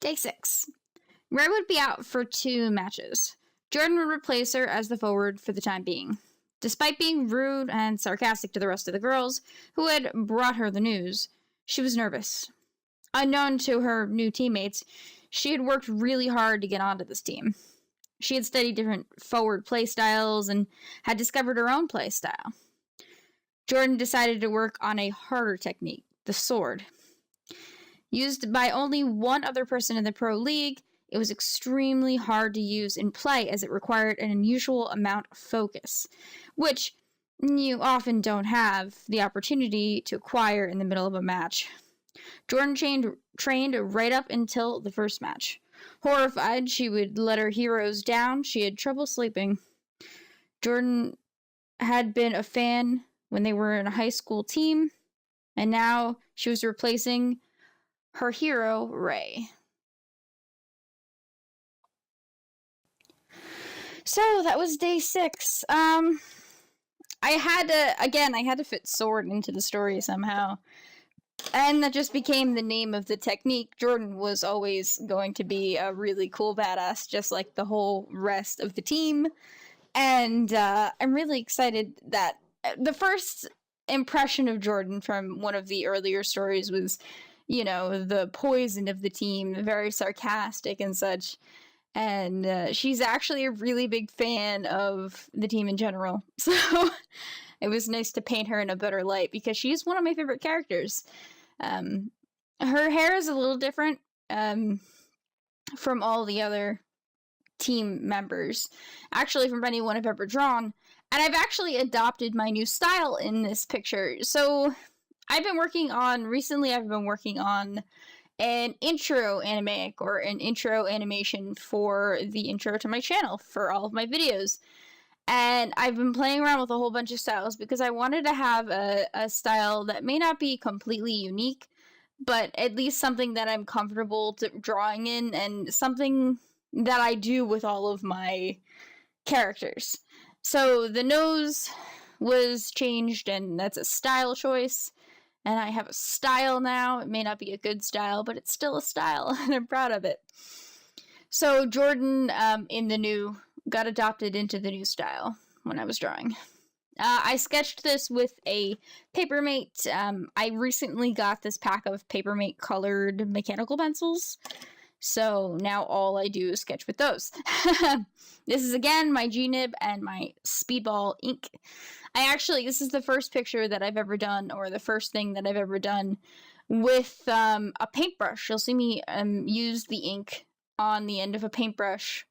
Day 6. Ray would be out for 2 matches. Jordan would replace her as the forward for the time being. Despite being rude and sarcastic to the rest of the girls who had brought her the news, she was nervous. Unknown to her new teammates, she had worked really hard to get onto this team. She had studied different forward play styles and had discovered her own play style. Jordan decided to work on a harder technique, the sword. Used by only one other person in the pro league, it was extremely hard to use in play as it required an unusual amount of focus, which you often don't have the opportunity to acquire in the middle of a match. Jordan trained right up until the first match. Horrified she would let her heroes down, she had trouble sleeping. Jordan had been a fan when they were in a high school team, and now she was replacing her hero, Ray. So that was day 6. I had to fit sword into the story somehow. And that just became the name of the technique. Jordan was always going to be a really cool badass, just like the whole rest of the team. And I'm really excited that the first impression of Jordan from one of the earlier stories was, the poison of the team, very sarcastic and such. And she's actually a really big fan of the team in general. So it was nice to paint her in a better light because she's one of my favorite characters. Her hair is a little different from all the other team members. Actually, from anyone I've ever drawn. And I've actually adopted my new style in this picture. So I've been working on an intro animatic or an intro animation for the intro to my channel for all of my videos. And I've been playing around with a whole bunch of styles because I wanted to have a style that may not be completely unique, but at least something that I'm comfortable drawing in and something that I do with all of my characters. So the nose was changed, and that's a style choice. And I have a style now. It may not be a good style, but it's still a style, and I'm proud of it. So Jordan got adopted into the new style when I was drawing. I sketched this with a Papermate. I recently got this pack of Papermate colored mechanical pencils. So now all I do is sketch with those. This is again my G-nib and my Speedball ink. This is the first picture that I've ever done, or the first thing that I've ever done with a paintbrush. You'll see me use the ink on the end of a paintbrush.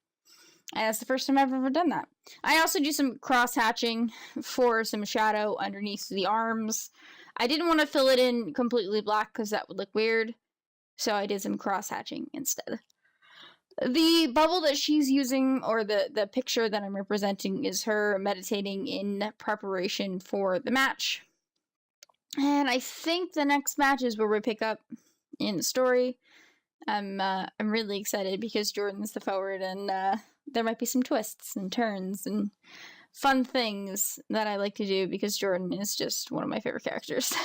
And that's the first time I've ever done that. I also do some cross-hatching for some shadow underneath the arms. I didn't want to fill it in completely black because that would look weird. So I did some cross-hatching instead. The bubble that she's using, or the picture that I'm representing, is her meditating in preparation for the match. And I think the next match is where we pick up in the story. I'm really excited because Jordan's the forward, and there might be some twists and turns and fun things that I like to do because Jordan is just one of my favorite characters.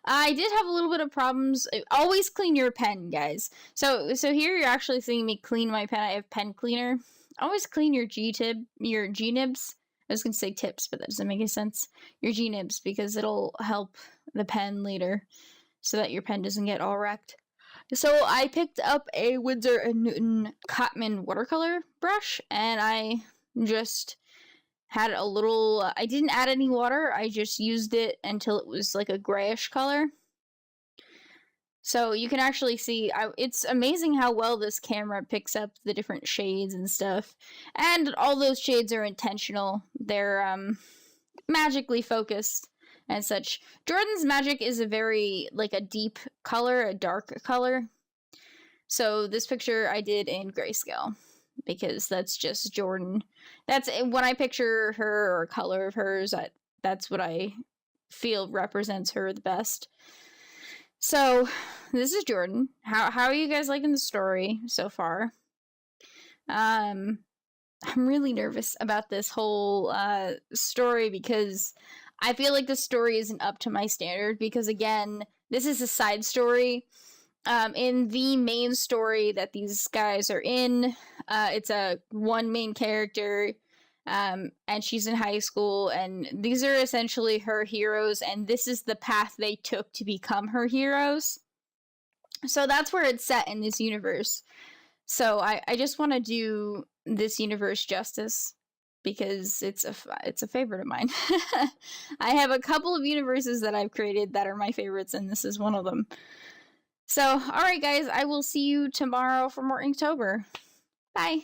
I did have a little bit of problems. Always clean your pen, guys. So here you're actually seeing me clean my pen. I have pen cleaner. Always clean your G-nibs. I was going to say tips, but that doesn't make any sense. Your G-nibs, because it'll help the pen later so that your pen doesn't get all wrecked. So I picked up a Winsor & Newton Cotman watercolor brush, and I just had a little, I didn't add any water, I just used it until it was like a grayish color. So you can actually see, it's amazing how well this camera picks up the different shades and stuff. And all those shades are intentional. They're magically focused and such. Jordan's magic is a very, a deep color, a dark color. So this picture I did in grayscale, because that's just Jordan. That's when I picture her or color of hers, that's what I feel represents her the best. So this is Jordan. How are you guys liking the story so far? I'm really nervous about this whole story because I feel like the story isn't up to my standard because, again, this is a side story. In the main story that these guys are in, it's a one main character, and she's in high school, and these are essentially her heroes, and this is the path they took to become her heroes. So that's where it's set in this universe. So I just want to do this universe justice because it's a favorite of mine. I have a couple of universes that I've created that are my favorites, and this is one of them. So, alright guys, I will see you tomorrow for more Inktober. Bye!